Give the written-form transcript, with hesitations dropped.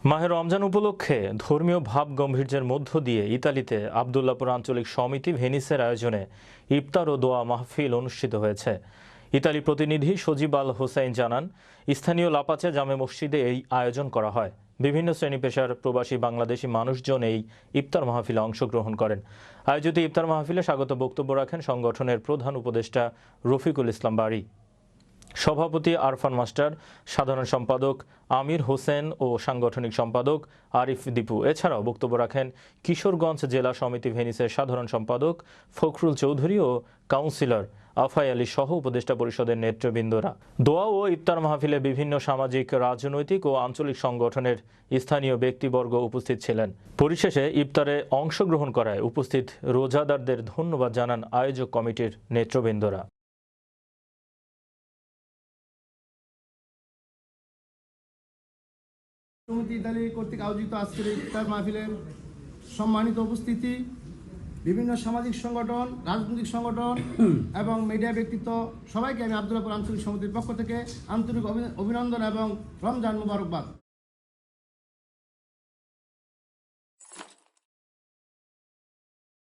মাহে রমজান উপলক্ষে ধর্মীয় ভাব গাম্ভীর্যের মধ্য দিয়ে ইতালিতে আবদুল্লাপুর আঞ্চলিক সমিতি ভেনিসের আয়োজনে ইফতার ও দোয়া মাহফিল অনুষ্ঠিত হয়েছে। ইতালি প্রতিনিধি সজিব আল হোসাইন জানান, স্থানীয় লাপাচে জামে মসজিদে এই আয়োজন করা হয়। বিভিন্ন শ্রেণী পেশার প্রবাসী বাংলাদেশি মানুষজন এই ইফতার মাহফিলে অংশগ্রহণ করেন। আয়োজিত ইফতার মাহফিলে স্বাগত বক্তব্য রাখেন সংগঠনের প্রধান উপদেষ্টা রফিকুল ইসলাম বারী, সভাপতি আরফান মাস্টার, সাধারণ সম্পাদক আমির হোসেন ও সাংগঠনিক সম্পাদক আরিফ দীপু। এছাড়াও বক্তব্য রাখেন কিশোরগঞ্জ জেলা সমিতি ভেনিসের সাধারণ সম্পাদক ফখরুল চৌধুরী ও কাউন্সিলর আফাই আলী সহ উপদেষ্টা পরিষদের নেতৃবৃন্দরা। দোয়া ও ইফতার মাহফিলে বিভিন্ন সামাজিক, রাজনৈতিক ও আঞ্চলিক সংগঠনের স্থানীয় ব্যক্তিবর্গ উপস্থিত ছিলেন। পরিশেষে ইফতারে অংশগ্রহণ করায় উপস্থিত রোজাদারদের ধন্যবাদ জানান আয়োজক কমিটির নেতৃবৃন্দরা। সমিতি ইতালি কর্তৃক আয়োজিত আজকের ইফতার মাহফিলের সম্মানিত উপস্থিতি, বিভিন্ন সামাজিক সংগঠন, রাজনৈতিক সংগঠন এবং মিডিয়া ব্যক্তিত্ব সবাইকে আমি আবদুল্লাপুর আঞ্চলিক সমিতির পক্ষ থেকে আন্তরিক অভিনন্দন এবং রমজান মুবারকবাদ।